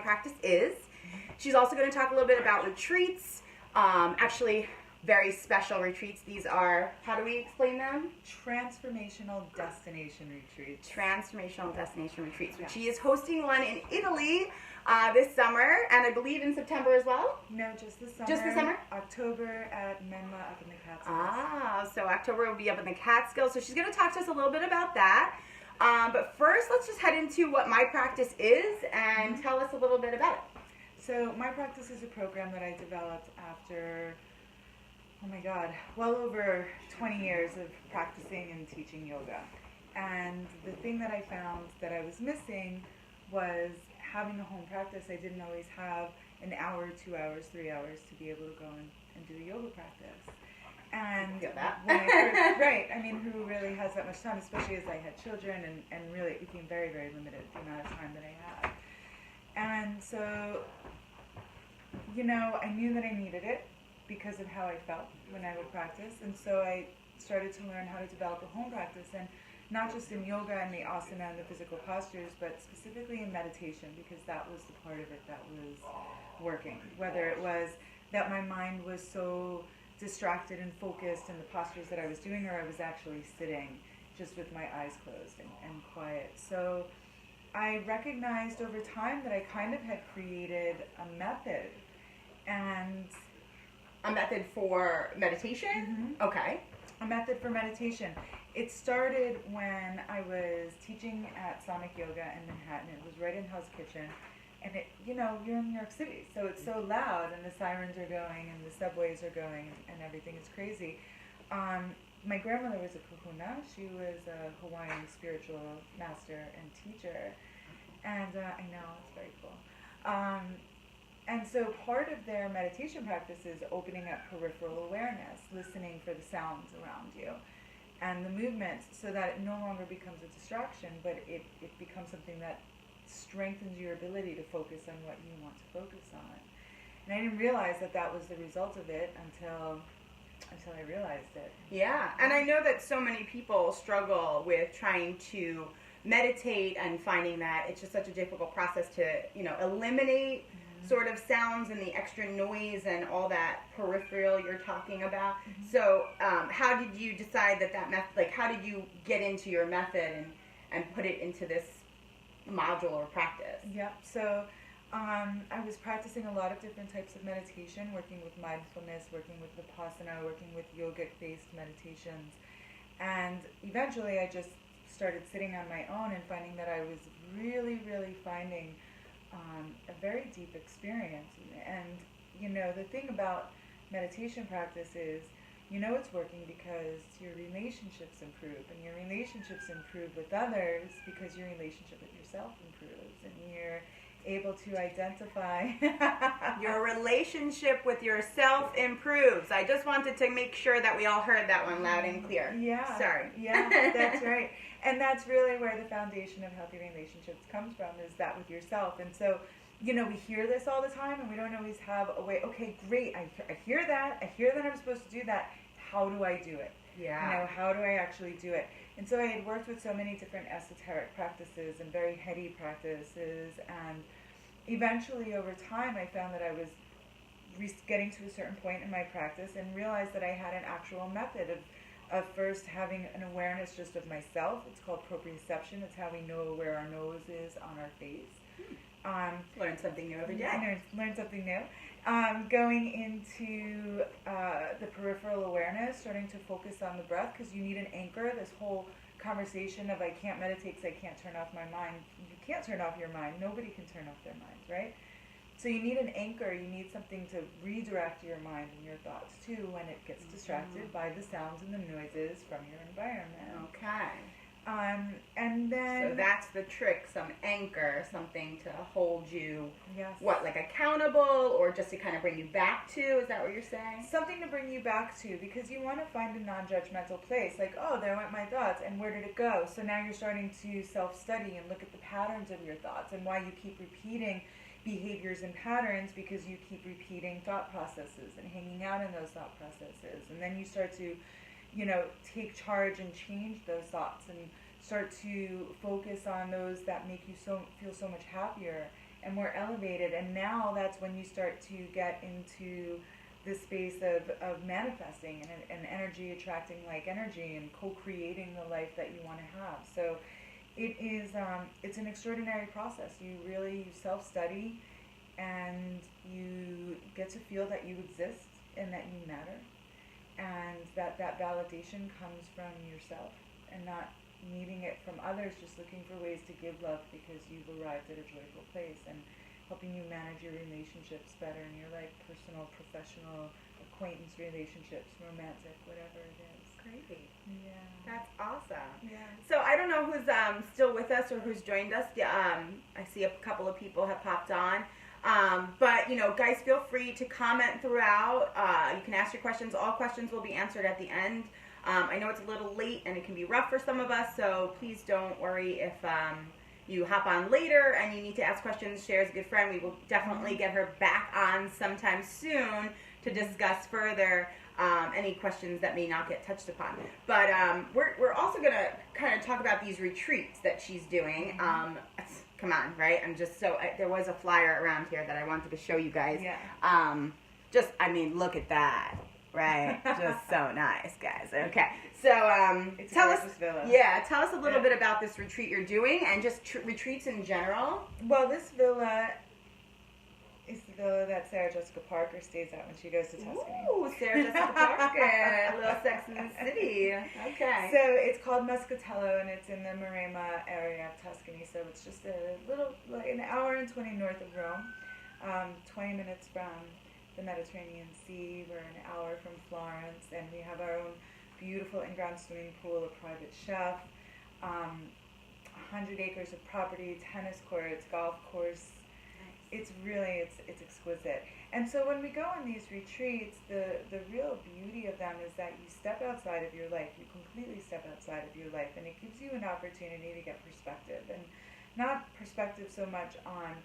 practice is. She's also going to talk a little bit about retreats. Actually, very special retreats. These are, how do we explain them? Transformational destination retreats. Transformational destination retreats. Yeah. She is hosting one in Italy this summer, and I believe in September as well? No, just the summer. Just the summer? October at Menla up in the Catskills. So October will be up in the Catskills. So she's going to talk to us a little bit about that. But first, let's just head into what My Practice is and tell us a little bit about it. So My Practice is a program that I developed after, oh my God, well over 20 years of practicing and teaching yoga. And the thing that I found that I was missing was having a home practice. I didn't always have an hour, 2 hours, 3 hours to be able to go and do a yoga practice. And get that. when I first, right, I mean, who really has that much time, especially as I had children, and really it became very, very limited, the amount of time that I had. And so, you know, I knew that I needed it because of how I felt when I would practice. And so I started to learn how to develop a home practice, and not just in yoga and the asana and the physical postures, but specifically in meditation, because that was the part of it that was working. Whether it was that my mind was so distracted and focused in the postures that I was doing, or I was actually sitting just with my eyes closed and quiet. So I recognized over time that I kind of had created a method. And a method for meditation? Mm-hmm. Okay. A method for meditation. It started when I was teaching at Sonic Yoga in Manhattan. It was right in Hell's Kitchen. And it, you know, you're in New York City, so it's so loud, and the sirens are going, and the subways are going, and everything is crazy. My grandmother was a kahuna. She was a Hawaiian spiritual master and teacher. And I know, it's very cool. And so part of their meditation practice is opening up peripheral awareness, listening for the sounds around you and the movements, so that it no longer becomes a distraction, but it becomes something that strengthens your ability to focus on what you want to focus on. And I didn't realize that that was the result of it until I realized it. Yeah, and I know that so many people struggle with trying to meditate and finding that it's just such a difficult process to, you know, eliminate sort of sounds and the extra noise and all that peripheral you're talking about. So how did you decide that method, like how did you get into your method and put it into this module or practice? Yeah, so I was practicing a lot of different types of meditation, working with mindfulness, working with Vipassana, working with yogic-based meditations. And eventually I just started sitting on my own and finding that I was really, really finding a very deep experience. And, you know, the thing about meditation practice is, you know it's working because your relationships improve, and your relationships improve with others because your relationship with yourself improves, and you're able to identify your relationship with yourself improves. I just wanted to make sure that we all heard that one loud and clear. Yeah. Sorry. Yeah, that's right. And that's really where the foundation of healthy relationships comes from, is that with yourself. And so, you know, we hear this all the time, and we don't always have a way, okay, great, I hear that I'm supposed to do that. How do I do it? Yeah. You know, how do I actually do it? And so I had worked with so many different esoteric practices and very heady practices, and eventually over time I found that I was getting to a certain point in my practice and realized that I had an actual method of first having an awareness just of myself. It's called proprioception. It's how we know where our nose is on our face. Learn something new every day. Learn something new. Going into the peripheral awareness, starting to focus on the breath, because you need an anchor. This whole conversation of I can't meditate because I can't turn off my mind. You can't turn off your mind. Nobody can turn off their minds, right? So you need an anchor. You need something to redirect your mind and your thoughts to when it gets distracted by the sounds and the noises from your environment. Okay. And then... So that's the trick, some anchor, something to hold you, yes. What, like accountable, or just to kind of bring you back to? Is that what you're saying? Something to bring you back to, because you want to find a non-judgmental place. Like, oh, there went my thoughts, and where did it go? So now you're starting to self-study and look at the patterns of your thoughts and why you keep repeating behaviors and patterns, because you keep repeating thought processes and hanging out in those thought processes. And then you start to, you know, take charge and change those thoughts and start to focus on those that make you feel so much happier. and more elevated. And now that's when you start to get into the space of manifesting and energy attracting like energy and co-creating the life that you want to have. So it is it's an extraordinary process. You really self-study, and you get to feel that you exist and that you matter, and that validation comes from yourself and not needing it from others, just looking for ways to give love because you've arrived at a joyful place, and helping you manage your relationships better in your life, personal, professional, acquaintance relationships, romantic, whatever it is. Great. Yeah. That's awesome. Yeah. So I don't know who's still with us or who's joined us. I see a couple of people have popped on. But, guys, feel free to comment throughout. You can ask your questions. All questions will be answered at the end. I know it's a little late and it can be rough for some of us, so please don't worry if you hop on later and you need to ask questions. Cher's a good friend. We will definitely get her back on sometime soon to discuss further any questions that may not get touched upon. But we're also going to kind of talk about these retreats that she's doing. Come on, right? I'm just there was a flyer around here that I wanted to show you guys. Yeah. Look at that. Right, just so nice, guys. Okay, so It's tell a us, gorgeous villa. tell us a little bit about this retreat you're doing, and just retreats in general. Well, this villa is the villa that Sarah Jessica Parker stays at when she goes to Tuscany. Ooh, Sarah Jessica Parker, Little Sex in the City. Okay. So it's called Muscatello, and it's in the Maremma area of Tuscany. So it's just an hour and 20 north of Rome, 20 minutes from the Mediterranean Sea. We're an hour from Florence, and we have our own beautiful in-ground swimming pool, a private chef, 100 acres of property, tennis courts, golf course. It's really, it's exquisite. And so when we go on these retreats, the real beauty of them is that you step outside of your life. You completely step outside of your life, and it gives you an opportunity to get perspective, and not perspective so much on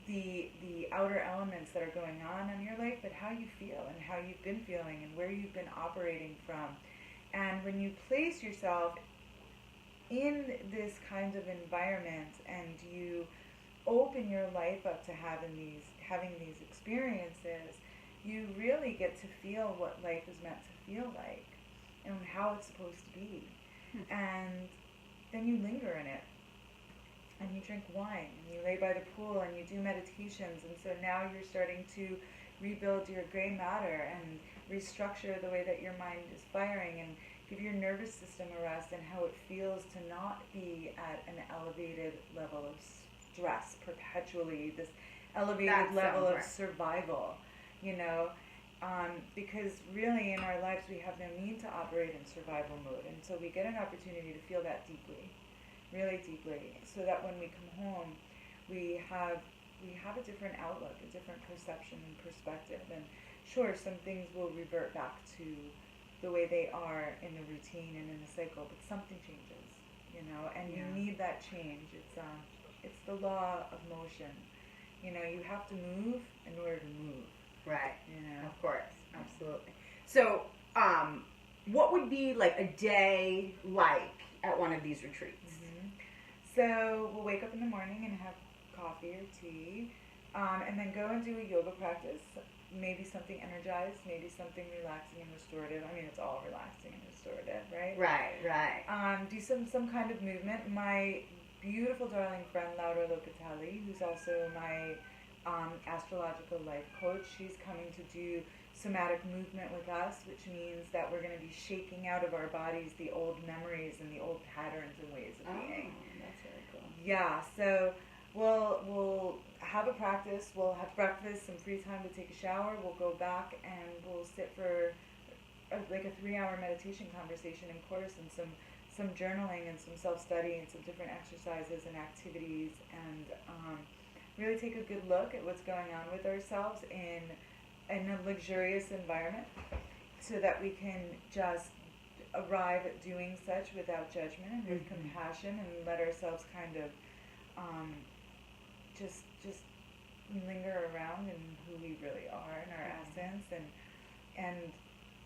the outer elements that are going on in your life, but how you feel and how you've been feeling and where you've been operating from. And when you place yourself in this kind of environment and you open your life up to having these experiences, you really get to feel what life is meant to feel like and how it's supposed to be. And then you linger in it. And you drink wine, and you lay by the pool, and you do meditations, and so now you're starting to rebuild your gray matter and restructure the way that your mind is firing, and give your nervous system a rest, and how it feels to not be at an elevated level of stress perpetually, this elevated level of survival, because really in our lives we have no need to operate in survival mode, and so we get an opportunity to feel that deeply. Really deeply, so that when we come home, we have a different outlook, a different perception and perspective. And sure, some things will revert back to the way they are in the routine and in the cycle, but something changes, and you need that change. It's the law of motion. You have to move in order to move. Right. Of course, absolutely. So, what would be like a day like at one of these retreats? So we'll wake up in the morning and have coffee or tea, and then go and do a yoga practice, maybe something energized, maybe something relaxing and restorative. I mean, it's all relaxing and restorative, right? Right. Do some kind of movement. My beautiful darling friend Laura Locatelli, who's also my astrological life coach, she's coming to do somatic movement with us, which means that we're going to be shaking out of our bodies the old memories and the old patterns and ways of being. That's really cool. Yeah, so we'll have a practice, we'll have breakfast, some free time to take a shower, we'll go back and we'll sit for a 3-hour meditation conversation in course, and some journaling and some self-study and some different exercises and activities, and really take a good look at what's going on with ourselves in a luxurious environment, so that we can just arrive at doing such without judgment and with compassion, and let ourselves kind of just linger around in who we really are, in our essence, and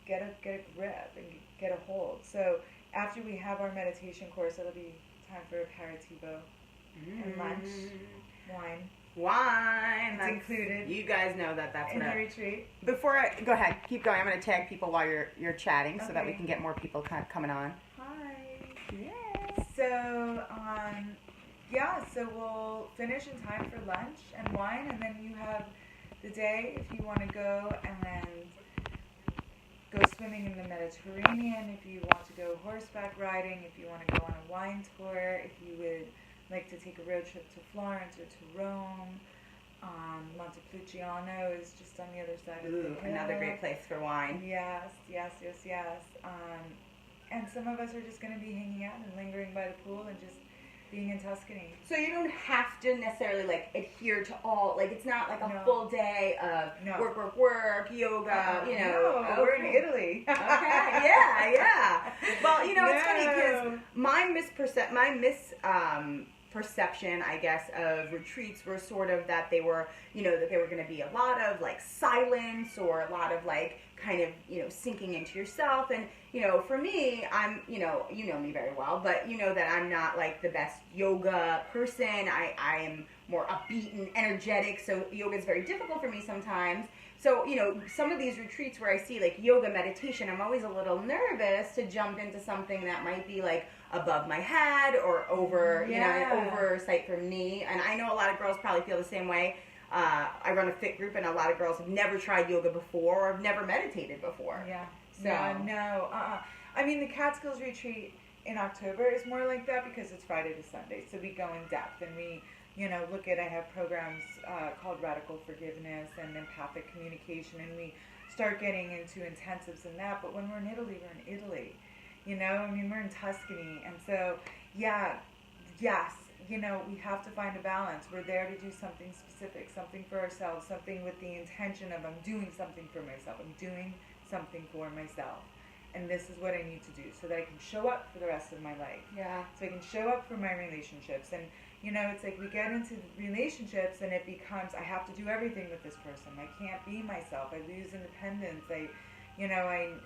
get a grip and get a hold. So after we have our meditation course, it'll be time for aperitivo and lunch, wine. Wine. It's included. You guys know that's in what the retreat. Before I go ahead, keep going. I'm going to tag people while you're chatting so that we Okay. can get more people coming on. Hi. Yeah. So, so we'll finish in time for lunch and wine, and then you have the day if you want to go and go swimming in the Mediterranean, if you want to go horseback riding, if you want to go on a wine tour, if you would like to take a road trip to Florence or to Rome. Montepulciano is just on the other side of the hill. Another great place for wine. Yes. And some of us are just going to be hanging out and lingering by the pool and just being in Tuscany. So you don't have to necessarily like adhere to all, like it's not like a No. full day of No. work, yoga, you know. No, we're in Italy. Okay, yeah. Well, it's funny because my perception, I guess, of retreats were sort of that they were, that they were going to be a lot of like silence or a lot of like kind of, sinking into yourself. And, for me, I'm, you know me very well, but you know that I'm not like the best yoga person. I am more upbeat and energetic. So yoga is very difficult for me sometimes. So, some of these retreats where I see like yoga meditation, I'm always a little nervous to jump into something that might be like above my head or over, an oversight from me. And I know a lot of girls probably feel the same way. I run a fit group, and a lot of girls have never tried yoga before or have never meditated before. Yeah. So. No. I mean, the Catskills retreat in October is more like that because it's Friday to Sunday. So we go in depth and we, I have programs called Radical Forgiveness and Empathic Communication, and we start getting into intensives in that. But when we're in Italy, we're in Italy. We're in Tuscany. And so, yes, we have to find a balance. We're there to do something specific, something for ourselves, something with the intention of I'm doing something for myself. I'm doing something for myself. And this is what I need to do so that I can show up for the rest of my life. Yeah. So I can show up for my relationships. And, it's like we get into relationships and it becomes I have to do everything with this person. I can't be myself. I lose independence. I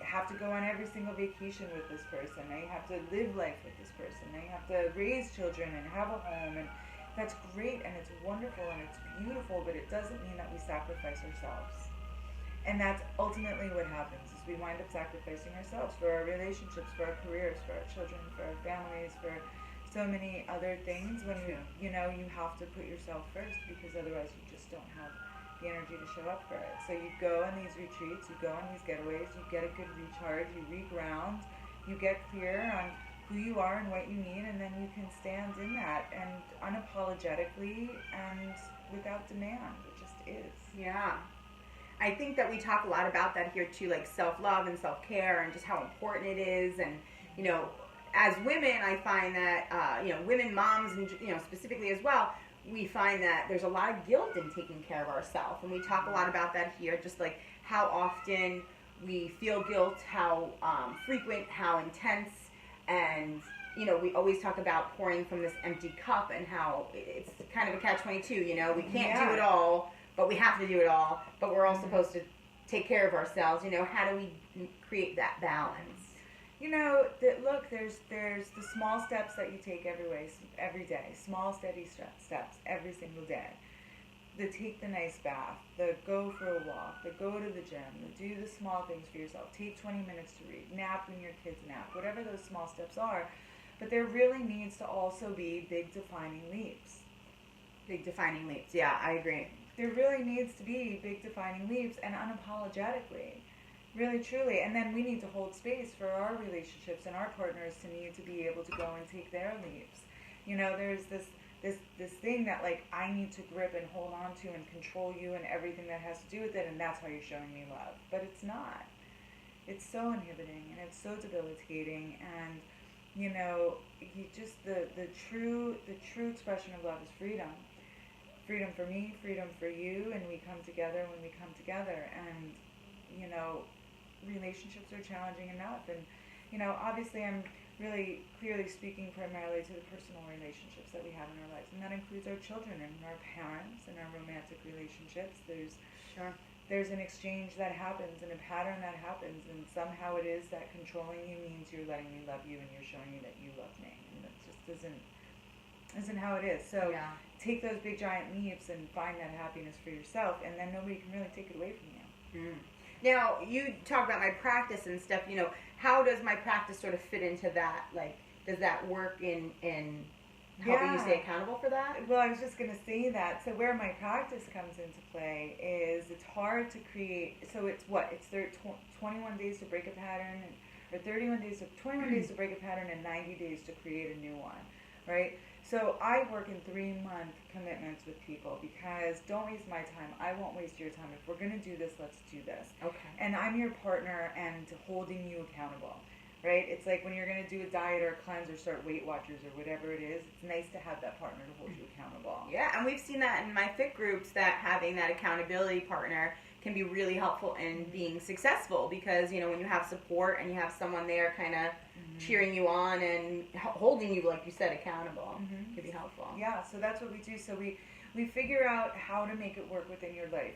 have to go on every single vacation with this person. I have to live life with this person. I have to raise children and have a home. And that's great and it's wonderful and it's beautiful, but it doesn't mean that we sacrifice ourselves. And that's ultimately what happens is we wind up sacrificing ourselves for our relationships, for our careers, for our children, for our families, for so many other things when you have to put yourself first because otherwise you just don't have the energy to show up for it. So you go on these retreats, you go on these getaways, you get a good recharge, you reground, you get clear on who you are and what you need, and then you can stand in that and unapologetically and without demand. It just is. Yeah. I think that we talk a lot about that here too, like self-love and self-care and just how important it is. And, as women, I find that, women, moms, and, specifically as well, we find that there's a lot of guilt in taking care of ourselves. And we talk a lot about that here, just like how often we feel guilt, how frequent, how intense. And, we always talk about pouring from this empty cup and how it's kind of a catch-22, we can't do it all. But we have to do it all. But we're all supposed to take care of ourselves. How do we create that balance? There's the small steps that you take every day. Small, steady steps every single day. The take the nice bath. The go for a walk. The go to the gym. The do the small things for yourself. Take 20 minutes to read. Nap when your kids nap. Whatever those small steps are. But there really needs to also be big defining leaps. Big defining leaps. Yeah, I agree. There really needs to be big defining leaps and unapologetically, really truly. And then we need to hold space for our relationships and our partners to need to be able to go and take their leaps. There's this thing that like I need to grip and hold on to and control you and everything that has to do with it, and that's how you're showing me love. But it's not. It's so inhibiting and it's so debilitating, and the true expression of love is freedom. Freedom for me, freedom for you, and we come together when we come together. And, relationships are challenging enough. And, obviously I'm really clearly speaking primarily to the personal relationships that we have in our lives. And that includes our children and our parents and our romantic relationships. There's an exchange that happens and a pattern that happens. And somehow it is that controlling you means you're letting me love you and you're showing me that you love me. And that just Isn't how it is. So Yeah. take those big giant leaps and find that happiness for yourself, and then nobody can really take it away from you. Mm. Now, you talk about my practice and stuff, how does my practice sort of fit into that? Like, does that work in helping you stay accountable for that? Well, I was just going to say that. So where my practice comes into play is it's hard to create. So it's 21 days to break a pattern, or 21 days to break a pattern, and 90 days to create a new one, right? So I work in 3-month commitments with people because don't waste my time. I won't waste your time. If we're going to do this, let's do this. Okay. And I'm your partner and holding you accountable. Right? It's like when you're going to do a diet or a cleanse or start Weight Watchers or whatever it is, it's nice to have that partner to hold you accountable. Yeah, and we've seen that in my fit groups, that having that accountability partner can be really helpful in being successful, because, when you have support and you have someone there kind of cheering you on and holding you, like you said, accountable, it can be helpful. Yeah, so that's what we do. So we figure out how to make it work within your life,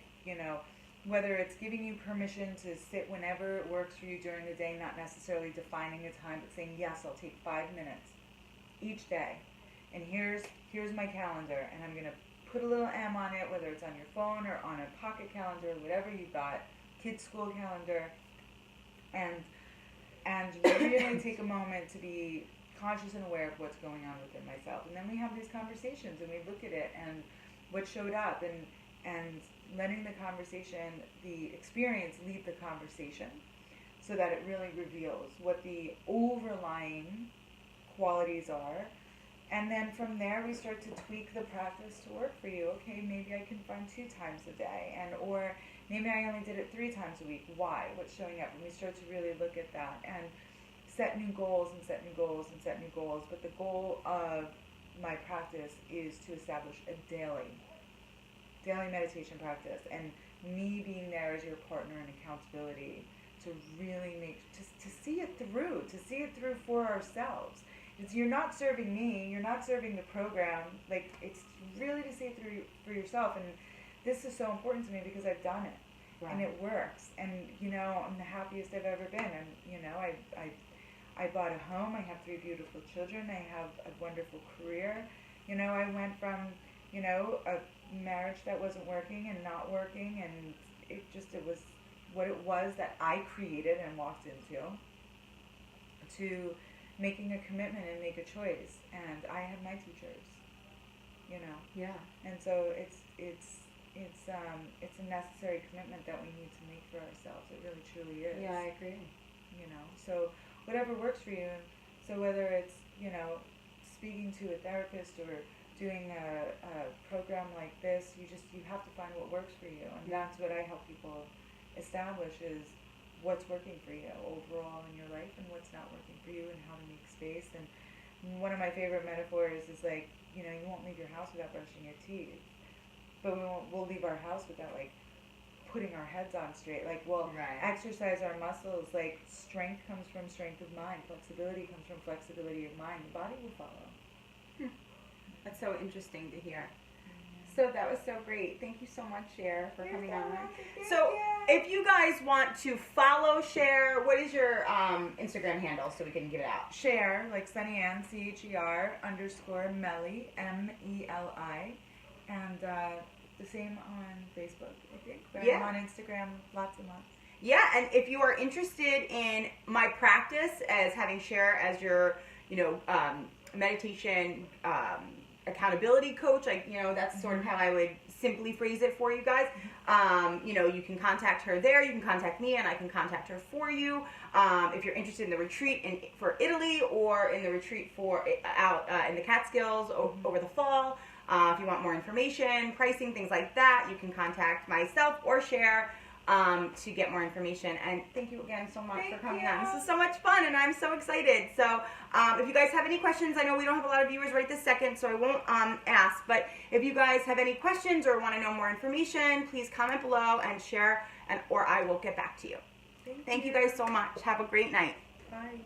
whether it's giving you permission to sit whenever it works for you during the day, not necessarily defining a time, but saying, yes, I'll take 5 minutes each day. And here's my calendar, and I'm going to put a little M on it, whether it's on your phone or on a pocket calendar, whatever you've got, kids' school calendar, and really take a moment to be conscious and aware of what's going on within myself. And then we have these conversations, and we look at it and what showed up, and letting the conversation, the experience lead the conversation, so that it really reveals what the overlying qualities are. And then from there we start to tweak the practice to work for you. Okay, maybe I can find 2 times a day, or maybe I only did it 3 times a week. Why? What's showing up? And we start to really look at that and set new goals and set new goals and set new goals. But the goal of my practice is to establish a daily meditation practice, and me being there as your partner in accountability to really to see it through for ourselves. You're not serving me, you're not serving the program, like, it's really to see it through for yourself. And this is so important to me because I've done it. Right. And it works, and I'm the happiest I've ever been. And I bought a home, I have 3 beautiful children, I have a wonderful career. I went from a marriage that wasn't working and not working, and it was what it was that I created and walked into, to making a commitment and make a choice. And I have my teachers, Yeah. and so it's a necessary commitment that we need to make for ourselves. It really truly is. Yeah, I agree. So whatever works for you. So whether it's speaking to a therapist or doing a program like this, you have to find what works for you, and that's what I help people establish, is what's working for you overall in your life and what's not working for you, and how to make space. And one of my favorite metaphors is like, you won't leave your house without brushing your teeth, but we'll leave our house without putting our heads on straight. Exercise our muscles. Strength comes from strength of mind, flexibility comes from flexibility of mind. The body will follow. That's so interesting to hear. So that was so great. Thank you so much, Cher, for coming on. So if you guys want to follow Cher, what is your Instagram handle so we can give it out? Cher, like Sunny Ann, CHER _ Meli, MELI, and the same on Facebook, I think. But I'm on Instagram lots and lots. Yeah, and if you are interested in my practice as having Cher as your, meditation accountability coach, that's sort of how I would simply phrase it for you guys. You can contact her there, you can contact me, and I can contact her for you. If you're interested in the retreat for Italy, or in the retreat for out in the Catskills over the fall, if you want more information, pricing, things like that, you can contact myself or Cher to get more information. And thank you again so much for coming on. This is so much fun, and I'm so excited. So if you guys have any questions, I know we don't have a lot of viewers right this second, so I won't ask, but if you guys have any questions or want to know more information, please comment below and share, or I will get back to you. Thank you guys so much. Have a great night. Bye.